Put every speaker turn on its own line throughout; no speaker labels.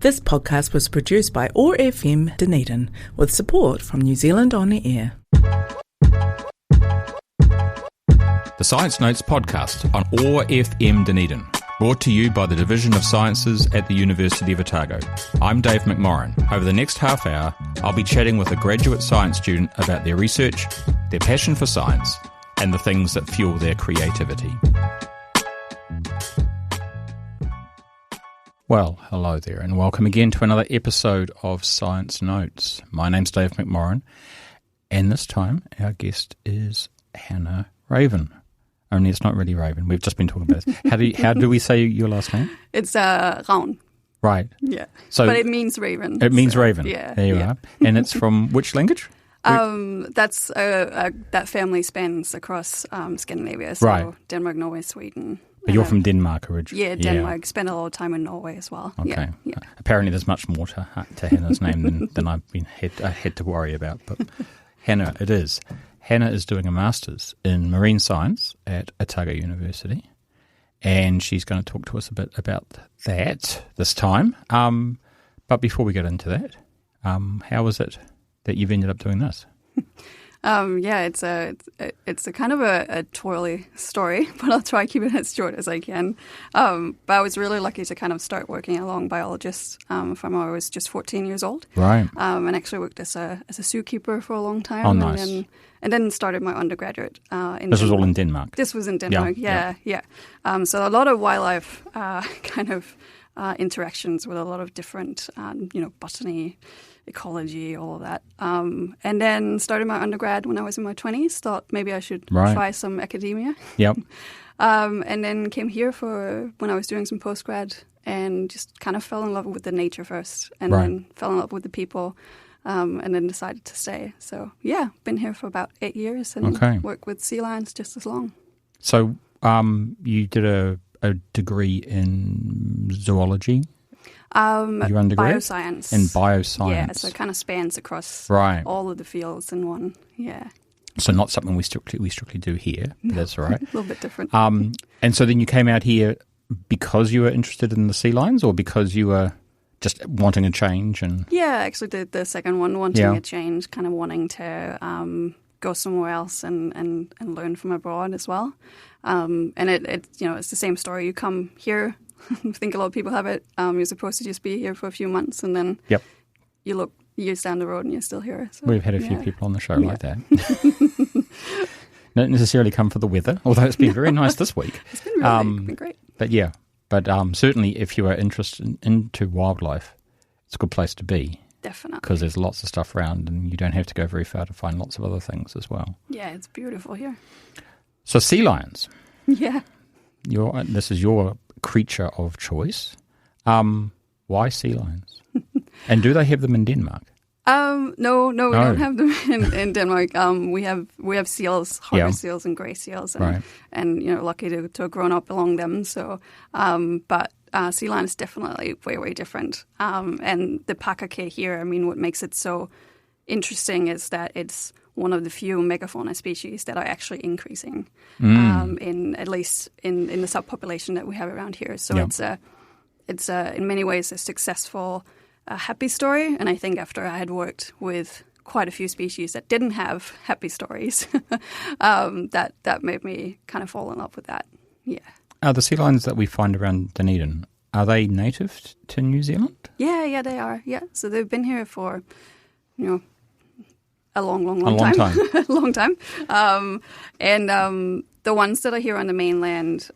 This podcast was produced by OAR FM Dunedin with support from New Zealand On Air.
The Science Notes podcast on OAR FM Dunedin, brought to you by the Division of Sciences at the University of Otago. I'm Dave McMorrin. Over the next half hour, I'll be chatting with a graduate science student about their research, their passion for science, and the things that fuel their creativity. Well, hello there, and welcome again to another episode of Science Notes. My name's Dave McMorrin, and this time our guest is Hanna Ravn. Only it's not really Raven. We've just been talking about this. How do we say your last name?
It's Ravn.
Right.
Yeah.
So
but it means raven.
It means raven.
Yeah.
There you are. And it's from which language?
That's that family spans across Scandinavia. So
right.
Denmark, Norway, Sweden.
But you're from Denmark originally.
Yeah, Denmark. Spent a lot of time in Norway as well.
Okay.
Yeah.
Apparently there's much more to Hanna's name than I had to worry about. But Hanna, it is. Hanna is doing a master's in marine science at Otago University, and she's going to talk to us a bit about that this time. But before we get into that, how is it that you've ended up doing this?
It's a kind of a twirly story, but I'll try to keep it as short as I can. But I was really lucky to kind of start working along biologists from I was just 14 years old.
Right.
And actually worked as a zookeeper for a long time.
Oh, nice.
And then started my undergraduate in Denmark.
This was all in Denmark?
This was in Denmark, yeah. So a lot of wildlife kind of interactions with a lot of different, botany, ecology, all of that. And then started my undergrad when I was in my 20s, thought maybe I should try some academia.
Yep.
And then came here for when I was doing some postgrad and just kind of fell in love with the nature first and then fell in love with the people. And then decided to stay. So, been here for about 8 years and worked with sea lions just as long.
So, you did a degree in zoology? Your undergrad?
Bioscience.
In bioscience.
Yeah, so it kind of spans across all of the fields in one,
So not something we strictly do here, but that's all right.
A little bit different.
And so then you came out here because you were interested in the sea lions or because you were just wanting a change?
Yeah, actually the second one, wanting a change, kind of wanting to go somewhere else and learn from abroad as well. And it's the same story. You come here, I think a lot of people have it. You're supposed to just be here for a few months and then you look years down the road and you're still here. So,
we've had a few people on the show like that. Not necessarily come for the weather, although it's been very nice this week.
It's been really been great.
But certainly if you are interested into wildlife, it's a good place to be.
Definitely.
Because there's lots of stuff around and you don't have to go very far to find lots of other things as well.
Yeah, it's beautiful here.
So sea lions.
Yeah.
This is your creature of choice. Why sea lions? And do they have them in Denmark?
No, we don't have them in Denmark. We have seals, harbor seals and grey seals, and lucky to have grown up along them. So, but sea lion is definitely way, way different. And the pakake here, what makes it so interesting is that it's one of the few megafauna species that are actually increasing, in at least in the subpopulation that we have around here. So it's in many ways a successful, happy story. And I think after I had worked with quite a few species that didn't have happy stories, that made me kind of fall in love with that. Yeah.
Are the sea lions that we find around Dunedin, are they native to New Zealand?
Yeah, they are. Yeah, so they've been here for, a long time. A long time. And the ones that are here on the mainland,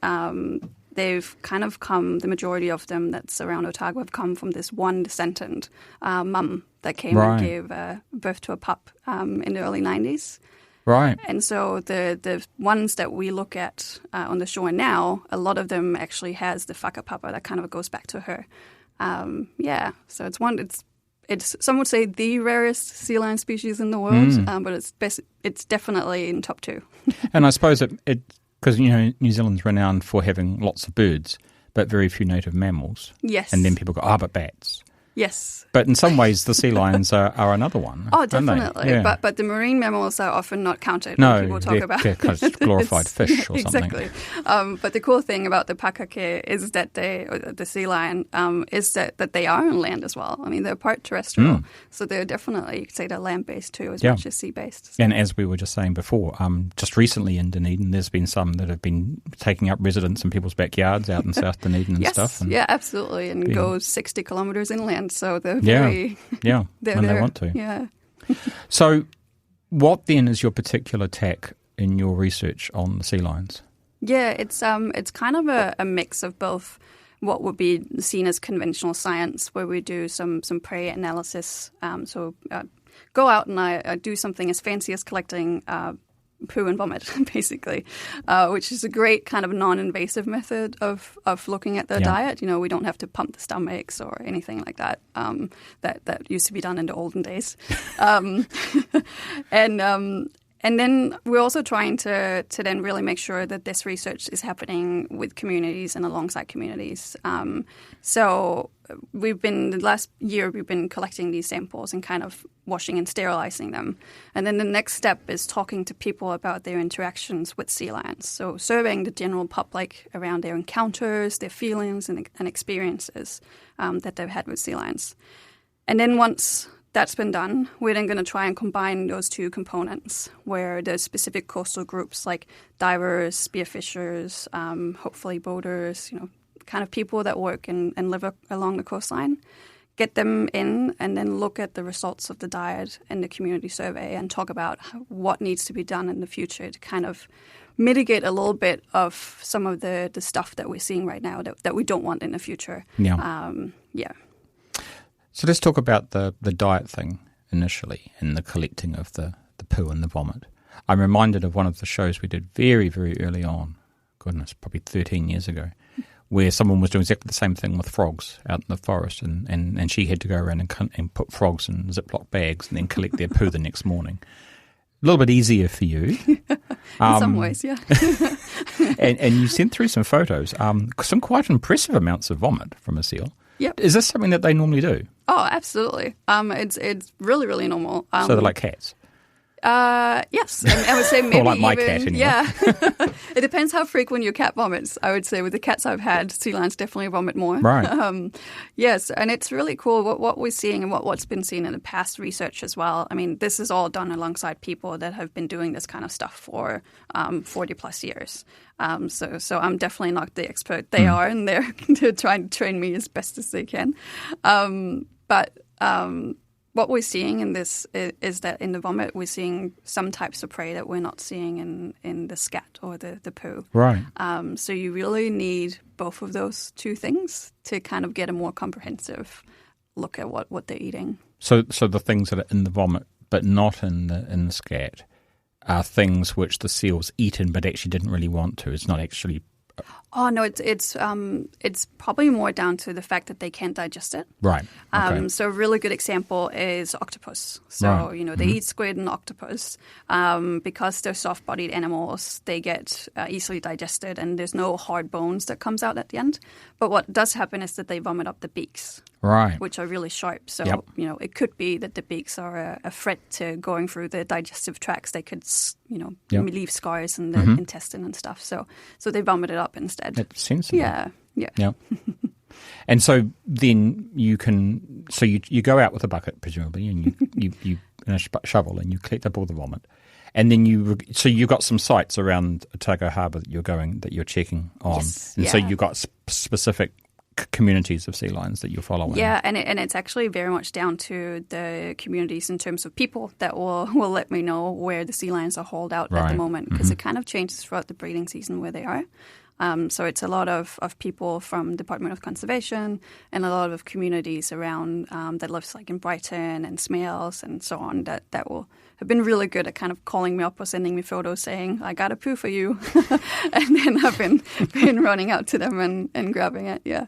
they've kind of come, the majority of them that's around Otago have come from this one descendant mum that came and gave birth to a pup in the early 90s.
Right.
And so the ones that we look at on the shore now, a lot of them actually has the whakapapa that kind of goes back to her. So it's some would say the rarest sea lion species in the world, but it's definitely in top 2.
And I suppose because New Zealand's renowned for having lots of birds, but very few native mammals.
Yes.
And then people go, but bats.
Yes.
But in some ways, the sea lions are another one.
Oh, definitely.
Yeah.
But the marine mammals are often not counted
no,
when people talk about
they're kind of glorified fish or something.
Exactly. But the cool thing about the pakake is that the sea lion, is that they are on land as well. I mean, they're part terrestrial. So they're definitely, you could say they're land-based too, as much as sea-based. So.
And as we were just saying before, just recently in Dunedin, there's been some that have been taking up residence in people's backyards out in South Dunedin and stuff. And
yeah, absolutely. And go 60 kilometres inland. So they're
when they want to.
Yeah.
So what then is your particular tack in your research on the sea lions?
Yeah, it's kind of a mix of both what would be seen as conventional science, where we do some prey analysis. Go out and I do something as fancy as collecting poo and vomit, basically, which is a great kind of non-invasive method of looking at their diet. You know, we don't have to pump the stomachs or anything like that. That used to be done in the olden days. And then we're also trying to then really make sure that this research is happening with communities and alongside communities. So the last year we've been collecting these samples and kind of washing and sterilizing them. And then the next step is talking to people about their interactions with sea lions. So surveying the general public around their encounters, their feelings and experiences that they've had with sea lions. And then once that's been done, we're then going to try and combine those two components where there's specific coastal groups like divers, spearfishers, hopefully boaters, kind of people that work and live along the coastline, get them in and then look at the results of the diet and the community survey and talk about what needs to be done in the future to kind of mitigate a little bit of some of the stuff that we're seeing right now that we don't want in the future.
Yeah. So let's talk about the diet thing initially and the collecting of the poo and the vomit. I'm reminded of one of the shows we did very, very early on, goodness, probably 13 years ago, where someone was doing exactly the same thing with frogs out in the forest, and she had to go around and put frogs in Ziploc bags and then collect their poo the next morning. A little bit easier for you.
In some ways, yeah.
and you sent through some photos, some quite impressive amounts of vomit from a seal.
Yep.
Is this something that they normally do?
Oh, absolutely. It's really, really normal.
So they're like cats?
Yes. And I would say maybe
or like my cat, anyway.
Yeah. It depends how frequent your cat vomits. I would say with the cats I've had, sea lions definitely vomit more.
Right.
Yes, and it's really cool what we're seeing and what's been seen in the past research as well. I mean, this is all done alongside people that have been doing this kind of stuff for 40 plus years. So I'm definitely not the expert. They are, and they're trying to train me as best as they can. But what we're seeing in this is that in the vomit, we're seeing some types of prey that we're not seeing in the scat or the poo.
Right.
So you really need both of those two things to kind of get a more comprehensive look at what they're eating. So
the things that are in the vomit but not in the scat are things which the seal's eaten but actually didn't really want to. It's not actually...
Oh, no, it's probably more down to the fact that they can't digest it.
Right. Okay.
So a really good example is octopus. So,
right.
They eat squid and octopus. Because they're soft-bodied animals, they get easily digested and there's no hard bones that comes out at the end. But what does happen is that they vomit up the beaks.
Right.
Which are really sharp. So,
yep.
It could be that the beaks are a threat to going through the digestive tracts. They could,
yep.
leave scars in the intestine and stuff. So they vomit it up instead.
That's sensible.
Yeah.
And so then you can, you go out with a bucket presumably, and you and a shovel, and you collect up all the vomit, and then you've got some sites around Otago Harbour that you're checking on,
yes,
and so you've got specific communities of sea lions that you're following.
Yeah, and it's actually very much down to the communities in terms of people that will let me know where the sea lions are hauled out at the moment, because it kind of changes throughout the breeding season where they are. So it's a lot of people from Department of Conservation and a lot of communities around that lives like in Brighton and Smales and so on that will have been really good at kind of calling me up or sending me photos saying, I got a poo for you. And then I've been running out to them and grabbing it, yeah.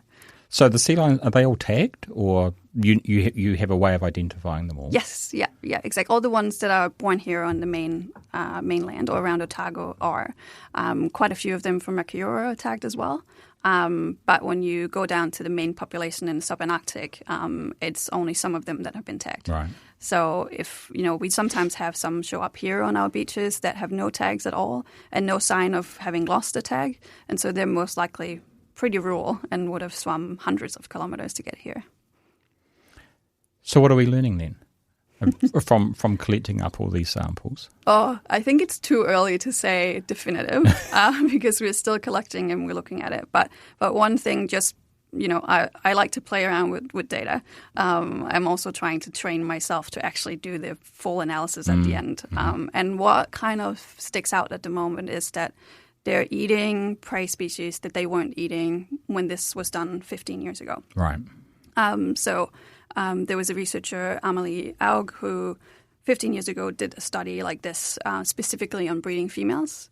So the sea lions, are they all tagged, or you have a way of identifying them all?
Yes, yeah, exactly. All the ones that are born here on the mainland or around Otago are. Quite a few of them from Makiura are tagged as well. But when you go down to the main population in the subantarctic, it's only some of them that have been tagged.
Right.
So if, we sometimes have some show up here on our beaches that have no tags at all and no sign of having lost a tag. And so they're most likely pretty rural and would have swum hundreds of kilometers to get here.
So what are we learning then from collecting up all these samples?
Oh, I think it's too early to say definitive because we're still collecting and we're looking at it. But one thing, just, I like to play around with data. I'm also trying to train myself to actually do the full analysis at the end. And what kind of sticks out at the moment is that they're eating prey species that they weren't eating when this was done 15 years ago.
Right.
So there was a researcher, Amelie Aug, who 15 years ago did a study like this specifically on breeding females.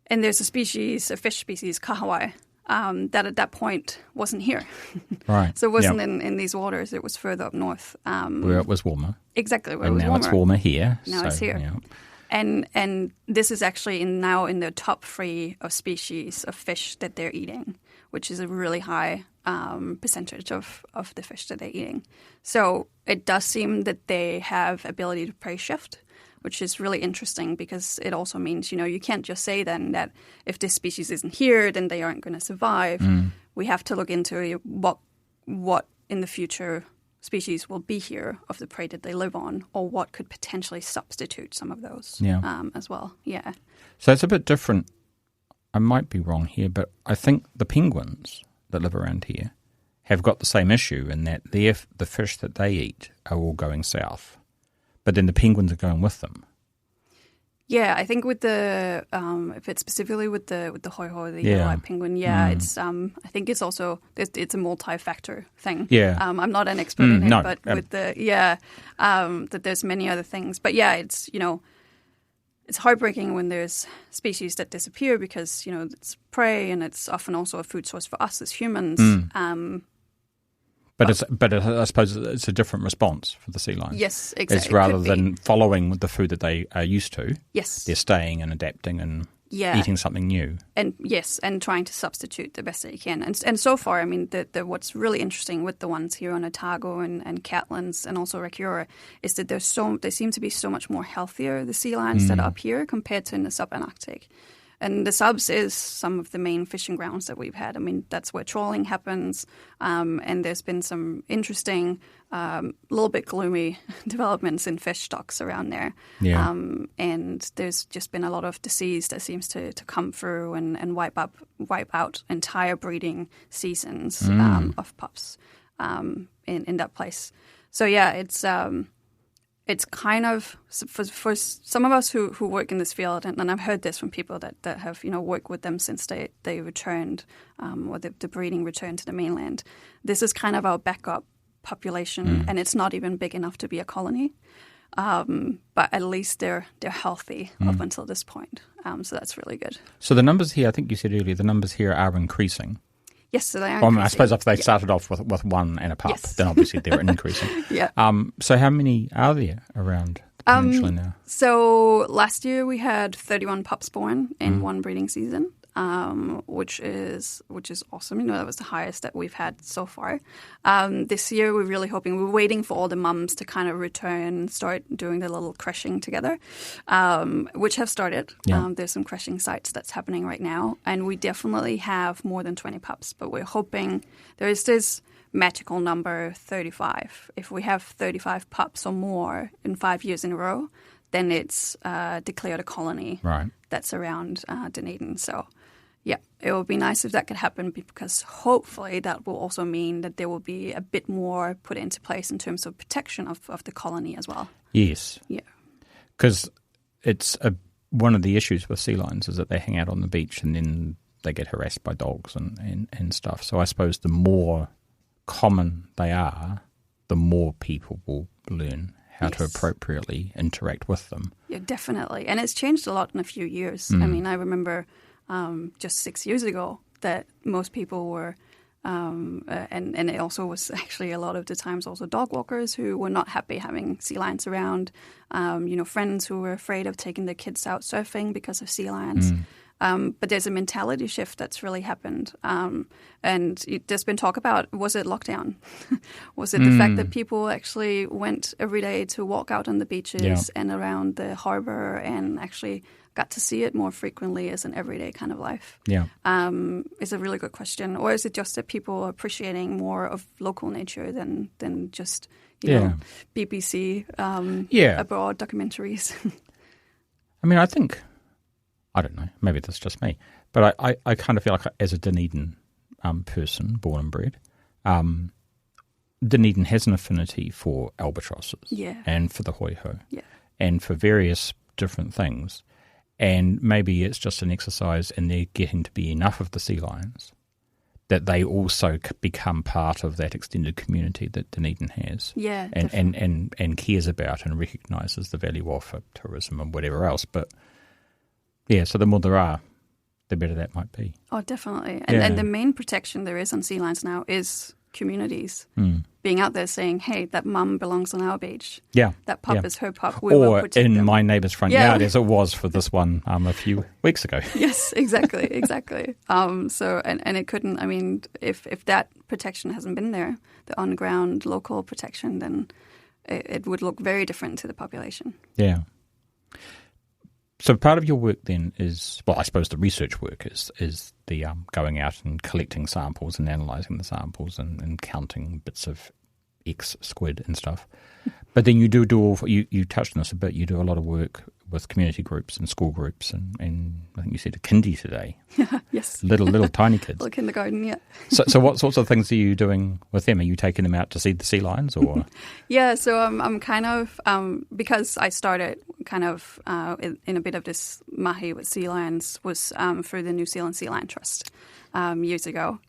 And there's a fish species, kahawai, that at that point wasn't here.
Right.
So it wasn't in these waters. It was further up north.
Where it was warmer.
Exactly, where
and
it was
now
warmer.
It's warmer here.
Now it's here.
Yeah.
And this is actually now in the top 3 of species of fish that they're eating, which is a really high percentage of the fish that they're eating. So it does seem that they have ability to prey shift, which is really interesting because it also means, you can't just say then that if this species isn't here, then they aren't going to survive. We have to look into what in the future species will be here of the prey that they live on, or what could potentially substitute some of those as well. Yeah.
So it's a bit different. I might be wrong here, but I think the penguins that live around here have got the same issue in that the fish that they eat are all going south, but then the penguins are going with them.
Yeah, I think with the if it's specifically with the hoiho, the yellow-eyed penguin, it's I think it's also it's a multi-factor thing.
Yeah,
I'm not an expert in it, but with that there's many other things. But yeah, it's it's heartbreaking when there's species that disappear because it's prey and it's often also a food source for us as humans.
But I suppose it's a different response for the sea lions.
Yes, exactly.
It's rather than following with the food that they are used to.
Yes.
They're staying and adapting and eating something new.
And trying to substitute the best that you can. And so far, I mean, what's really interesting with the ones here on Otago and Catlins and also Rakiura is that they seem to be so much more healthier, the sea lions that are up here compared to in the subantarctic. And the subs is some of the main fishing grounds that we've had. I mean, that's where trawling happens. And there's been some interesting, little bit gloomy developments in fish stocks around there.
Yeah.
And there's just been a lot of disease that seems to come through and wipe out entire breeding seasons of pups in that place. So yeah, it's kind of for some of us who work in this field, and I've heard this from people that have worked with them since they returned or the breeding returned to the mainland. This is kind of our backup population, and it's not even big enough to be a colony. But at least they're healthy up until this point, so that's really good.
So the numbers here, I think you said earlier, the numbers here are increasing.
Yes, so they are.
Well, I suppose if they started off with one and a pup, then obviously they're increasing.
Yeah.
So how many are there around the peninsula now?
So last year we had 31 pups born in one breeding season, which is awesome. That was the highest that we've had so far. This year we're really hoping, we're waiting for all the mums to kind of return and start doing the little crushing together, which have started.
Yeah.
There's some crushing sites that's happening right now, and we definitely have more than 20 pups, but we're hoping there is this magical number 35. If we have 35 pups or more in 5 years in a row, then it's declared a colony that's around Dunedin. So, yeah, it would be nice if that could happen because hopefully that will also mean that there will be a bit more put into place in terms of protection of the colony as well.
Yes.
Yeah.
Because it's one of the issues with sea lions is that they hang out on the beach and then they get harassed by dogs and stuff. So I suppose the more common they are, the more people will learn how to appropriately interact with them. Yeah,
definitely. And it's changed a lot in a few years. I mean, I remember just 6 years ago that most people were, and it also was actually a lot of the times also dog walkers who were not happy having sea lions around, friends who were afraid of taking their kids out surfing because of sea lions. But there's a mentality shift that's really happened. And there's been talk about, was it lockdown? Was it the fact that people actually went every day to walk out on the beaches and around the harbour and actually got to see it more frequently as an everyday kind of life?
Yeah.
Is a really good question. Or is it just that people are appreciating more of local nature than just, you know, BBC abroad documentaries?
I mean, I don't know, maybe that's just me, but I kind of feel like as a Dunedin person, born and bred, Dunedin has an affinity for albatrosses and for the hoi-ho and for various different things. And maybe it's just an exercise in there getting to be enough of the sea lions that they also become part of that extended community that Dunedin has.
Yeah,
and cares about and recognises the value of for tourism and whatever else. But yeah, so the more there are, the better that might be.
Oh, definitely. And the main protection there is on sea lions now is communities being out there saying, hey, that mum belongs on our beach.
Yeah.
That pup is her pup. We will protect
in
them.
my neighbour's front yard, as it was for this one a few weeks ago.
Yes, exactly. So, and it couldn't, I mean, if that protection hasn't been there, the on-ground local protection, then it would look very different to the population.
Yeah. So part of your work then is, well, I suppose the research work is the going out and collecting samples and analysing the samples and counting bits of X squid and stuff. But then you you touched on this a bit, you do a lot of work with community groups and school groups and I think you said a kindy today.
Yes.
Little tiny kids.
Little kindergarten, yeah.
So what sorts of things are you doing with them? Are you taking them out to see the sea lions or?
Yeah, so I'm kind of, because I started kind of in a bit of this mahi with sea lions was through the New Zealand Sea Lion Trust years ago.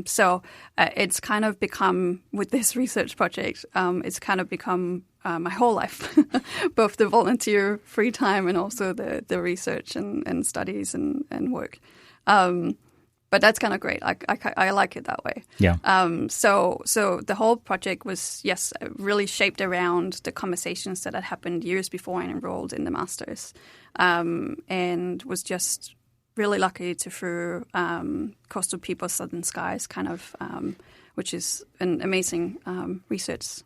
So it's kind of become, with this research project, it's kind of become my whole life, both the volunteer free time and also the research and studies and work. But that's kind of great. I like it that way.
Yeah.
So the whole project was, really shaped around the conversations that had happened years before I enrolled in the Masters, and was just really lucky to through Coastal People Southern Skies kind of, which is an amazing research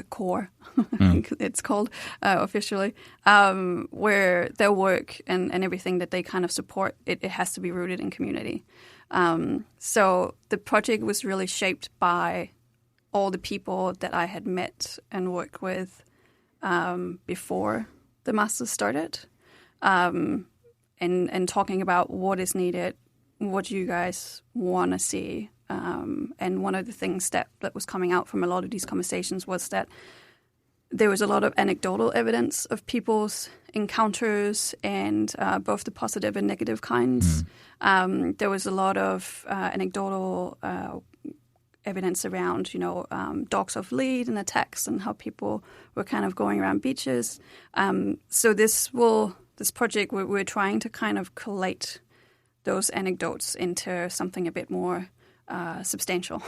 core, I think it's called officially, where their work and everything that they kind of support, it has to be rooted in community. So the project was really shaped by all the people that I had met and worked with before the Masters started, and talking about what is needed, what you guys want to see. And one of the things that was coming out from a lot of these conversations was that there was a lot of anecdotal evidence of people's encounters and both the positive and negative kinds. There was a lot of anecdotal evidence around, dogs off lead and attacks and how people were kind of going around beaches. So this project, we're trying to kind of collate those anecdotes into something a bit more substantial.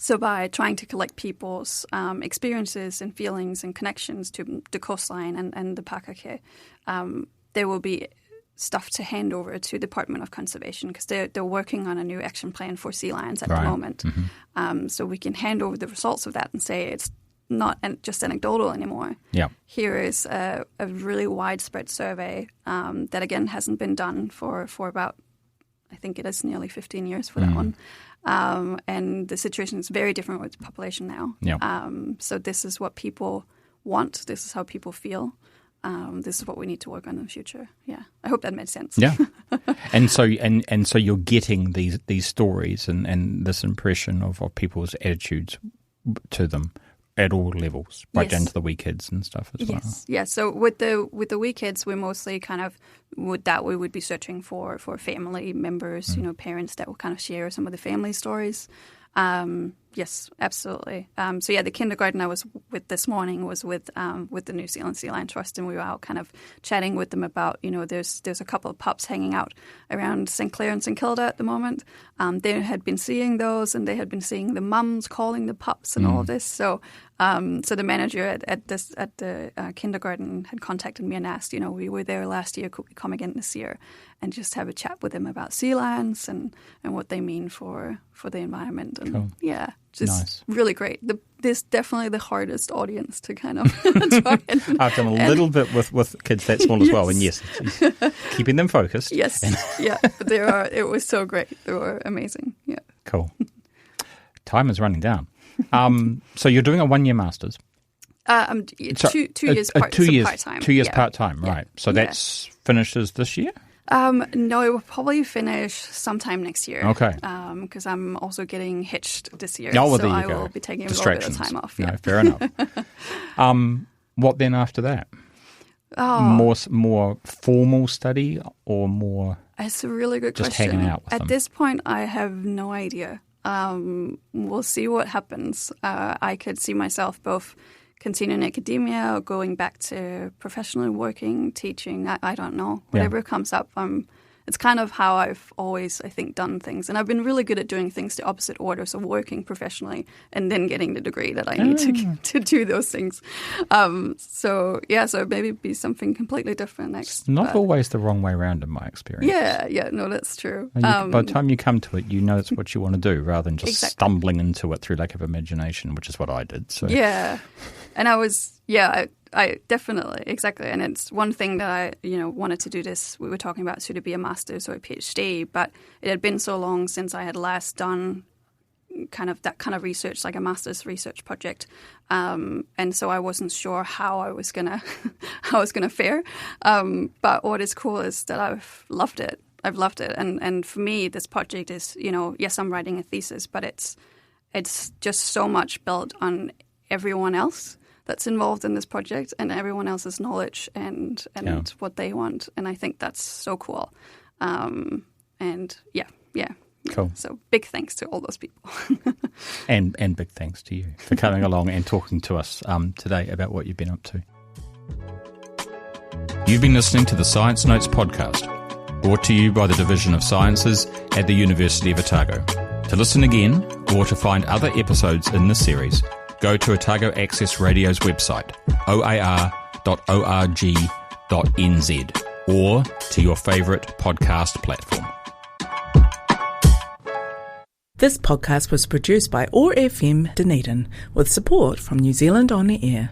So by trying to collect people's experiences and feelings and connections to the coastline and the pakake, there will be stuff to hand over to the Department of Conservation because they're working on a new action plan for sea lions at the moment. So we can hand over the results of that and say it's not just anecdotal anymore. Yeah. Here is a really widespread survey that, again, hasn't been done for about, I think it is nearly 15 years for that one. And the situation is very different with the population now. Yeah. So this is what people want. This is how people feel. This is what we need to work on in the future. Yeah. I hope that made sense.
Yeah. And so you're getting these stories and this impression of people's attitudes to them at all levels, right down to the wee kids and stuff as well.
Yeah. So with the wee kids, we're mostly kind of we would be searching for family members, parents that will kind of share some of the family stories. Yes, absolutely. So yeah, the kindergarten I was with this morning was with the New Zealand Sea Lion Trust, and we were out kind of chatting with them about, there's a couple of pups hanging out around St Clair and St Kilda at the moment. They had been seeing those, and they had been seeing the mums calling the pups and all of this. So the manager at the kindergarten had contacted me and asked, we were there last year, could we come again this year and just have a chat with them about sea lions and what they mean for the environment. And
cool.
Yeah, just
nice.
Really great. This definitely the hardest audience to kind of try and,
I've done a little bit with kids that small as well, and yes, keeping them focused.
Yes, yeah. It was so great. They were amazing. Yeah.
Cool. Time is running down. So you're doing a 1-year master's.
2 years part-time.
2 years part-time, right. So that's finishes this year?
No, it will probably finish sometime next year.
Okay.
Because I'm also getting hitched this year.
Oh, well,
so
there you
I
go.
will be taking a little bit of time off. Yeah.
No, fair enough. What then after that? More formal study or more?
It's a really good
just
question.
Hanging out with them?
At this point, I have no idea. We'll see what happens. I could see myself both continuing academia or going back to professionally working, teaching. I don't know. Whatever comes up. It's kind of how I've always, I think, done things. And I've been really good at doing things the opposite order, so working professionally and then getting the degree that I need to do those things. So maybe be something completely different next.
It's not always the wrong way around in my experience.
Yeah, no, that's true.
By the time you come to it, you know it's what you want to do rather than just stumbling into it through lack of imagination, which is what I did. So.
Yeah, and I definitely, exactly. And it's one thing that I, wanted to do this. We were talking about to be a master's or a PhD, but it had been so long since I had last done that kind of research, like a master's research project. And so I wasn't sure how I was gonna fare. But what is cool is that I've loved it. And for me, this project is, yes, I'm writing a thesis, but it's just so much built on everyone else that's involved in this project and everyone else's knowledge and what they want. And I think that's so cool.
Cool.
So big thanks to all those people.
and big thanks to you for coming along and talking to us today about what you've been up to. You've been listening to the Science Notes podcast, brought to you by the Division of Sciences at the University of Otago. To listen again or to find other episodes in this series, go to Otago Access Radio's website, oar.org.nz, or to your favourite podcast platform.
This podcast was produced by OAR FM Dunedin with support from New Zealand On the Air.